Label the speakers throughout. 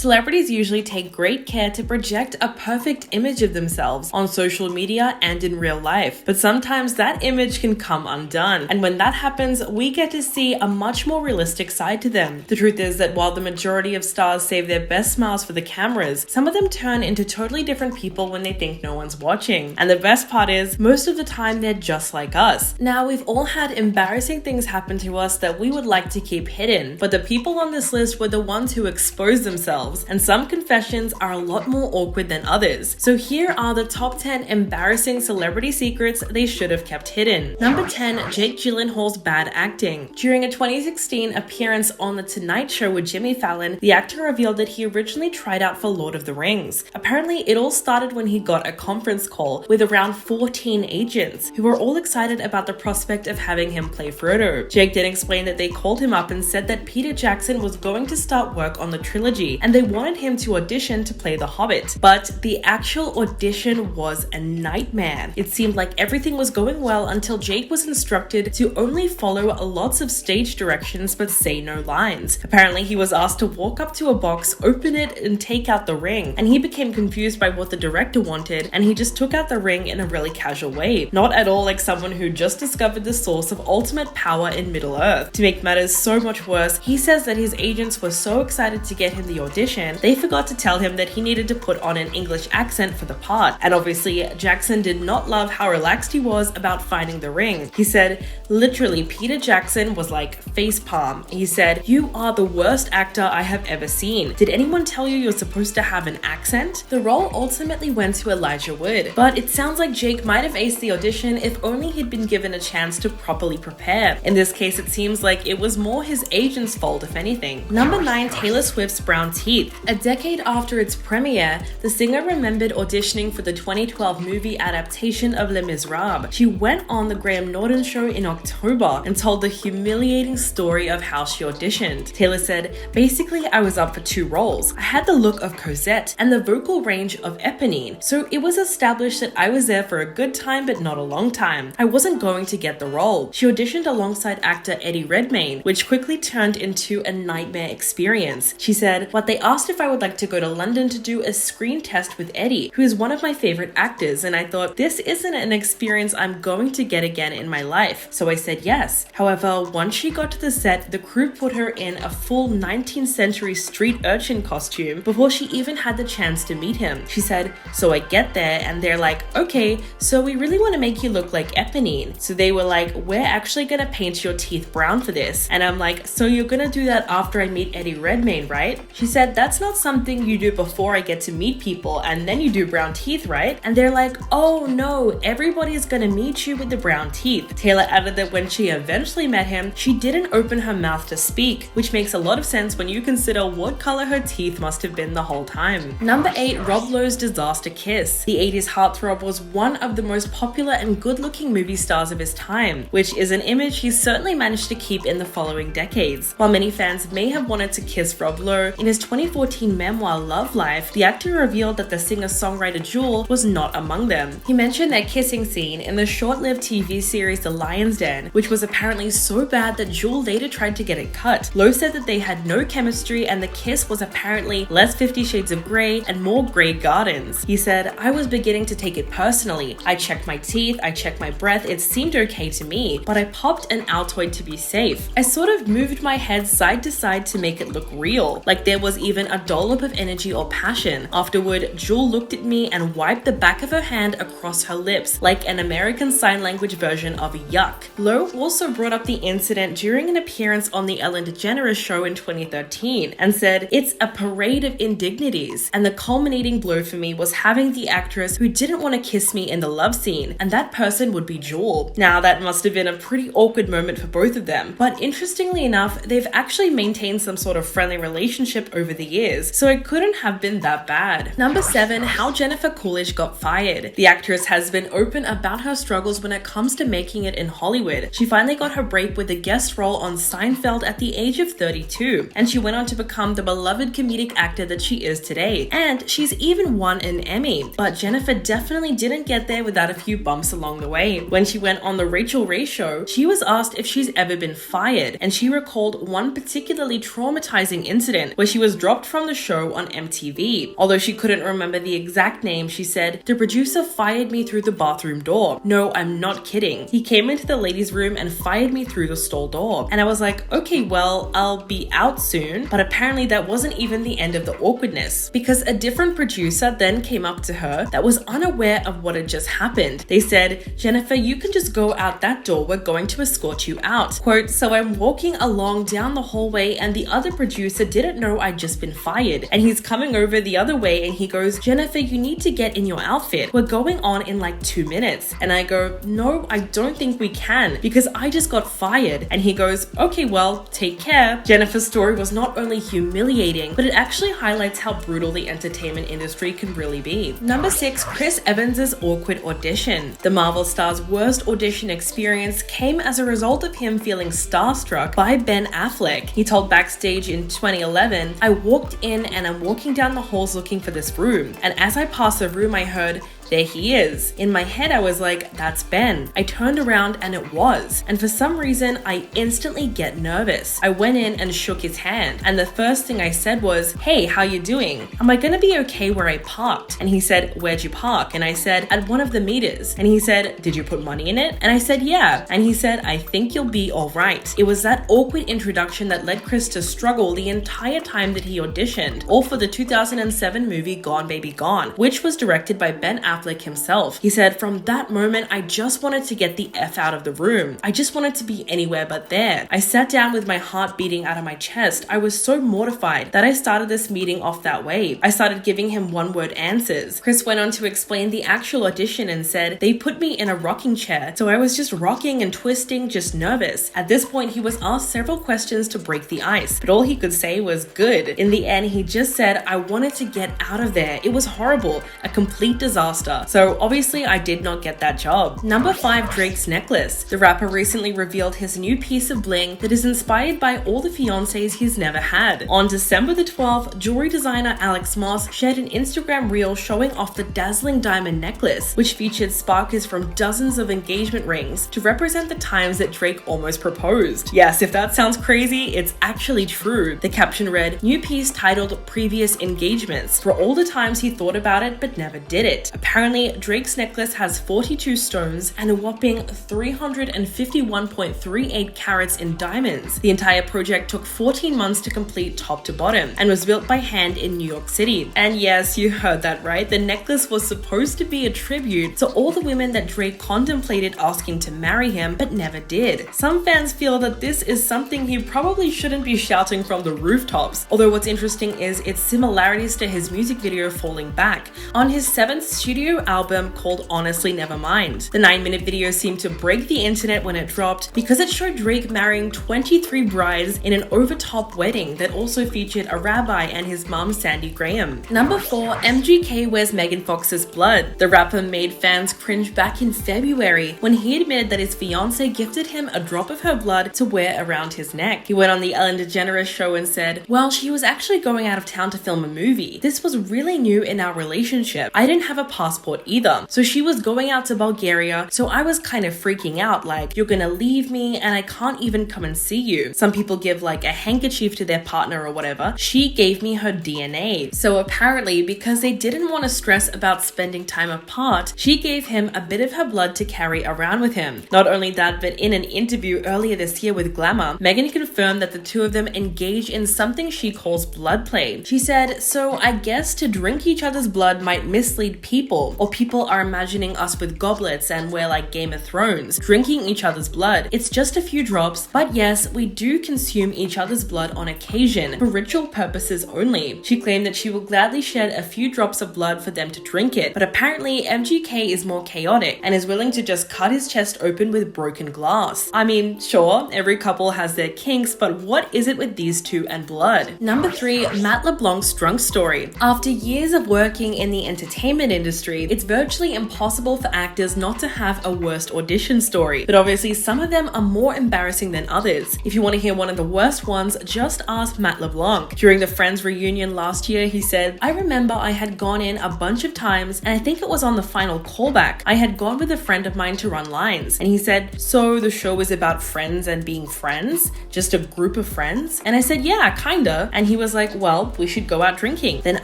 Speaker 1: Celebrities usually take great care to project a perfect image of themselves on social media and in real life, but sometimes that image can come undone, and when that happens, we get to see a much more realistic side to them. The truth is that while the majority of stars save their best smiles for the cameras, some of them turn into totally different people when they think no one's watching. And the best part is, most of the time they're just like us. Now, we've all had embarrassing things happen to us that we would like to keep hidden, but the people on this list were the ones who exposed themselves, and some confessions are a lot more awkward than others. So here are the top 10 embarrassing celebrity secrets they should have kept hidden. Number 10, Jake Gyllenhaal's bad acting. During a 2016 appearance on The Tonight Show with Jimmy Fallon, the actor revealed that he originally tried out for Lord of the Rings. Apparently, it all started when he got a conference call with around 14 agents, who were all excited about the prospect of having him play Frodo. Jake then explained that they called him up and said that Peter Jackson was going to start work on the trilogy, and they wanted him to audition to play the Hobbit. But the actual audition was a nightmare. It seemed like everything was going well until Jake was instructed to only follow lots of stage directions but say no lines. Apparently, he was asked to walk up to a box, open it, and take out the ring, and he became confused by what the director wanted, and he just took out the ring in a really casual way, not at all like someone who just discovered the source of ultimate power in Middle-earth. To make matters so much worse, he says that his agents were so excited to get him the audition, they forgot to tell him that he needed to put on an English accent for the part. And obviously, Jackson did not love how relaxed he was about finding the ring. He said, literally, Peter Jackson was like facepalm. He said, "You are the worst actor I have ever seen. Did anyone tell you you're supposed to have an accent?" The role ultimately went to Elijah Wood, but it sounds like Jake might have aced the audition if only he'd been given a chance to properly prepare. In this case, it seems like it was more his agent's fault, if anything. Number 9, Taylor Swift's brown teeth. A decade after its premiere, the singer remembered auditioning for the 2012 movie adaptation of Les Miserables. She went on the Graham Norton show in October and told the humiliating story of how she auditioned. Taylor said, "Basically, I was up for 2 roles. I had the look of Cosette and the vocal range of Eponine, so it was established that I was there for a good time but not a long time. I wasn't going to get the role." She auditioned alongside actor Eddie Redmayne, which quickly turned into a nightmare experience. She said, "But they asked if I would like to go to London to do a screen test with Eddie, who is one of my favorite actors, and I thought, this isn't an experience I'm going to get again in my life. So I said yes. However, once she got to the set, the crew put her in a full 19th century street urchin costume before she even had the chance to meet him." She said, "So I get there and they're like, okay, so we really want to make you look like Eponine. So they were like, we're actually gonna paint your teeth brown for this." And I'm like, "So you're gonna do that after I meet Eddie Redmayne, right?" She said, "That's not something you do before I get to meet people and then you do brown teeth, right?" And they're like, "Oh no, everybody's gonna meet you with the brown teeth." Taylor added that when she eventually met him, she didn't open her mouth to speak, which makes a lot of sense when you consider what color her teeth must have been the whole time. Number 8, Rob Lowe's disaster kiss. The 80s heartthrob was one of the most popular and good-looking movie stars of his time, which is an image he's certainly managed to keep in the following decades. While many fans may have wanted to kiss Rob Lowe, in his 2014 memoir Love Life, the actor revealed that the singer-songwriter Jewel was not among them. He mentioned their kissing scene in the short-lived TV series The Lion's Den, which was apparently so bad that Jewel later tried to get it cut. Lowe said that they had no chemistry and the kiss was apparently less 50 Shades of Grey and more Grey Gardens. He said, "I was beginning to take it personally. I checked my teeth, I checked my breath, it seemed okay to me, but I popped an Altoid to be safe. I sort of moved my head side to side to make it look real, like there was even a dollop of energy or passion. Afterward, Jewel looked at me and wiped the back of her hand across her lips, like an American Sign Language version of yuck." Lowe also brought up the incident during an appearance on the Ellen DeGeneres show in 2013 and said, "It's a parade of indignities, and the culminating blow for me was having the actress who didn't want to kiss me in the love scene, and that person would be Jewel." Now, that must have been a pretty awkward moment for both of them, but interestingly enough, they've actually maintained some sort of friendly relationship over the years, so it couldn't have been that bad. Number 7, how Jennifer Coolidge got fired. The actress has been open about her struggles when it comes to making it in Hollywood. She finally got her break with a guest role on Seinfeld at the age of 32, and she went on to become the beloved comedic actor that she is today. And she's even won an Emmy. But Jennifer definitely didn't get there without a few bumps along the way. When she went on the Rachel Ray show, she was asked if she's ever been fired, and she recalled one particularly traumatizing incident where she was dropped dropped from the show on MTV. Although she couldn't remember the exact name, she said, "The producer fired me through the bathroom door. No, I'm not kidding. He came into the ladies' room and fired me through the stall door." And I was like, okay, well, I'll be out soon. But apparently that wasn't even the end of the awkwardness, because a different producer then came up to her that was unaware of what had just happened. They said, "Jennifer, you can just go out that door. We're going to escort you out." Quote, "So I'm walking along down the hallway and the other producer didn't know I'd just been fired. And he's coming over the other way and he goes, 'Jennifer, you need to get in your outfit. We're going on in like 2 minutes.' And I go, 'No, I don't think we can because I just got fired.' And he goes, 'Okay, well, take care.'" Jennifer's story was not only humiliating, but it actually highlights how brutal the entertainment industry can really be. Number 6, Chris Evans's awkward audition. The Marvel star's worst audition experience came as a result of him feeling starstruck by Ben Affleck. He told Backstage in 2011, "I walked in and I'm walking down the halls looking for this room. And as I passed the room, I heard, 'There he is.' In my head, I was like, 'That's Ben.' I turned around and it was. And for some reason, I instantly get nervous. I went in and shook his hand. And the first thing I said was, 'Hey, how you doing? Am I gonna be okay where I parked?' And he said, 'Where'd you park?' And I said, 'At one of the meters.' And he said, 'Did you put money in it?' And I said, 'Yeah.' And he said, 'I think you'll be all right.' It was that awkward introduction that led Chris to struggle the entire time that he auditioned, all for the 2007 movie Gone Baby Gone, which was directed by Ben Affleck himself. He said, "From that moment, I just wanted to get the F out of the room. I just wanted to be anywhere but there. I sat down with my heart beating out of my chest. I was so mortified that I started this meeting off that way. I started giving him one-word answers." Chris went on to explain the actual audition and said, "They put me in a rocking chair, so I was just rocking and twisting, just nervous. At this point, he was asked several questions to break the ice, but all he could say was good. In the end, he just said, 'I wanted to get out of there. It was horrible, a complete disaster.' So obviously I did not get that job." Number 5, Drake's necklace. The rapper recently revealed his new piece of bling that is inspired by all the fiancés he's never had. On December the 12th, jewelry designer Alex Moss shared an Instagram reel showing off the dazzling diamond necklace, which featured sparklers from dozens of engagement rings to represent the times that Drake almost proposed. Yes, if that sounds crazy, it's actually true. The caption read, "New piece titled Previous Engagements, for all the times he thought about it but never did it." Apparently, Drake's necklace has 42 stones and a whopping 351.38 carats in diamonds. The entire project took 14 months to complete top to bottom and was built by hand in New York City. And yes, you heard that right, the necklace was supposed to be a tribute to all the women that Drake contemplated asking to marry him but never did. Some fans feel that this is something he probably shouldn't be shouting from the rooftops, although what's interesting is its similarities to his music video Falling Back on his 7th studio album called Honestly Nevermind. The 9-minute video seemed to break the internet when it dropped because it showed Drake marrying 23 brides in an over-top wedding that also featured a rabbi and his mom Sandy Graham. Number 4, MGK wears Megan Fox's blood. The rapper made fans cringe back in February when he admitted that his fiancée gifted him a drop of her blood to wear around his neck. He went on the Ellen DeGeneres show and said, "Well, she was actually going out of town to film a movie. This was really new in our relationship. I didn't have a passport either. So she was going out to Bulgaria, so I was kind of freaking out, like, you're gonna leave me and I can't even come and see you." Some people give like a handkerchief to their partner or whatever. She gave me her DNA. So apparently, because they didn't want to stress about spending time apart, she gave him a bit of her blood to carry around with him. Not only that, but in an interview earlier this year with Glamour, Megan confirmed that the two of them engage in something she calls blood play. She said, "So I guess to drink each other's blood might mislead people, or people are imagining us with goblets and we're like Game of Thrones, drinking each other's blood. It's just a few drops, but yes, we do consume each other's blood on occasion, for ritual purposes only." She claimed that she will gladly shed a few drops of blood for them to drink it, but apparently MGK is more chaotic and is willing to just cut his chest open with broken glass. I mean, sure, every couple has their kinks, but what is it with these two and blood? Number 3, Matt LeBlanc's drunk story. After years of working in the entertainment industry, industry, it's virtually impossible for actors not to have a worst audition story. But obviously some of them are more embarrassing than others. If you want to hear one of the worst ones, just ask Matt Leblanc. During the Friends reunion last year, he said, "I remember I had gone in a bunch of times, and I think it was on the final callback. I had gone with a friend of mine to run lines." And he said, "So the show is about friends and being friends? Just a group of friends?" And I said, "Yeah, kinda." And he was like, "Well, we should go out drinking." Then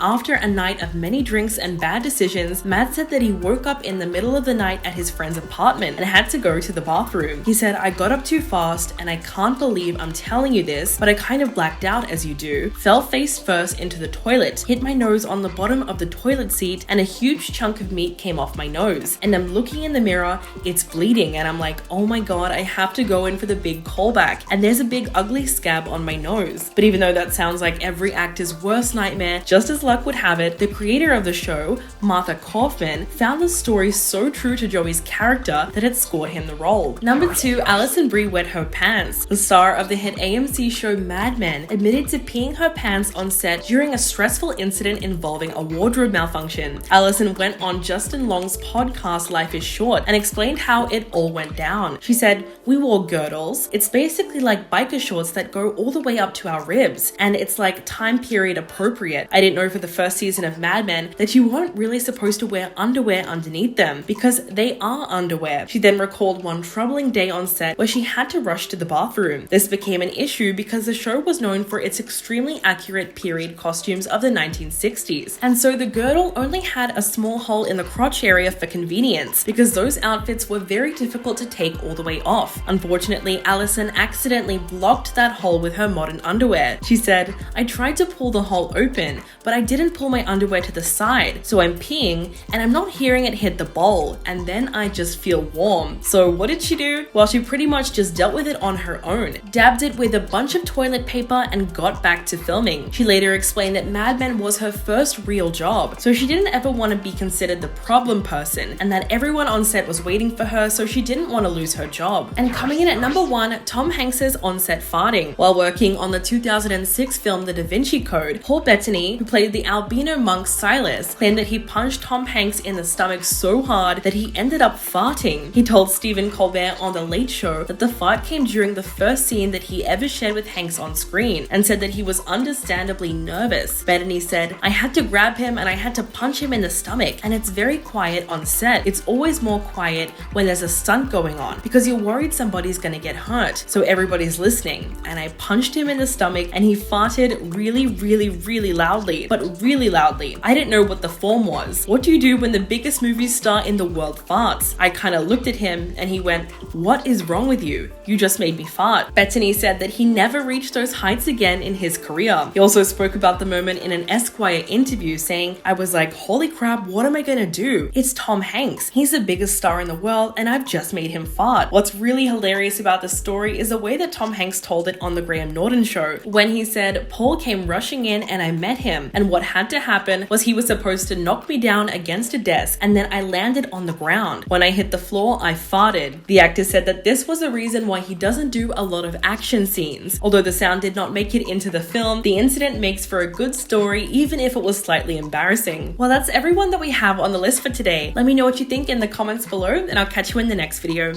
Speaker 1: after a night of many drinks and bad decisions, Matt said that he woke up in the middle of the night at his friend's apartment and had to go to the bathroom. He said, "I got up too fast, and I can't believe I'm telling you this, but I kind of blacked out as you do. Fell face first into the toilet, hit my nose on the bottom of the toilet seat, and a huge chunk of meat came off my nose. And I'm looking in the mirror, it's bleeding, and I'm like, oh my god, I have to go in for the big callback, and there's a big ugly scab on my nose." But even though that sounds like every actor's worst nightmare, just as luck would have it, the creator of the show, Martha Kaufman, found the story so true to Joey's character that it scored him the role. Number 2, Allison Brie wet her pants. The star of the hit AMC show Mad Men admitted to peeing her pants on set during a stressful incident involving a wardrobe malfunction. Allison went on Justin Long's podcast Life is Short and explained how it all went down. She said, "We wore girdles. It's basically like biker shorts that go all the way up to our ribs, and it's like time period appropriate. I didn't know for the first season of Mad Men that you weren't really supposed to wear underwear underneath them because they are underwear." She then recalled one troubling day on set where she had to rush to the bathroom. This became an issue because the show was known for its extremely accurate period costumes of the 1960s, and so the girdle only had a small hole in the crotch area for convenience because those outfits were very difficult to take all the way off. Unfortunately, Allison accidentally blocked that hole with her modern underwear. She said, "I tried to pull the hole open, but I didn't pull my underwear to the side, so I'm peeing and I'm not hearing it hit the bowl, and then I just feel warm." So what did she do? Well, she pretty much just dealt with it on her own, dabbed it with a bunch of toilet paper, and got back to filming. She later explained that Mad Men was her first real job, so she didn't ever want to be considered the problem person, and that everyone on set was waiting for her, so she didn't want to lose her job. And coming in at number 1, Tom Hanks's on-set farting. While working on the 2006 film The Da Vinci Code, Paul Bettany, who played the albino monk Silas, claimed that he punched Tom Hanks in the stomach so hard that he ended up farting. He told Stephen Colbert on The Late Show that the fart came during the first scene that he ever shared with Hanks on screen, and said that he was understandably nervous. Bettany said, "I had to grab him and I had to punch him in the stomach, and it's very quiet on set. It's always more quiet when there's a stunt going on because you're worried somebody's gonna get hurt, so everybody's listening. And I punched him in the stomach and he farted really, really, really loudly, but really loudly. I didn't know what the form was. What do you do when the biggest movie star in the world farts? I kind of looked at him and he went, 'What is wrong with you? You just made me fart.'" Bettany said that he never reached those heights again in his career. He also spoke about the moment in an Esquire interview saying, "I was like, holy crap, what am I gonna do? It's Tom Hanks. He's the biggest star in the world and I've just made him fart." What's really hilarious about the story is the way that Tom Hanks told it on the Graham Norton show, when he said, "Paul came rushing in and I met him, and what had to happen was he was supposed to knock me down against a desk, and then I landed on the ground. When I hit the floor, I farted." The actor said that this was the reason why he doesn't do a lot of action scenes. Although the sound did not make it into the film, the incident makes for a good story even if it was slightly embarrassing. Well, that's everyone that we have on the list for today. Let me know what you think in the comments below, and I'll catch you in the next video.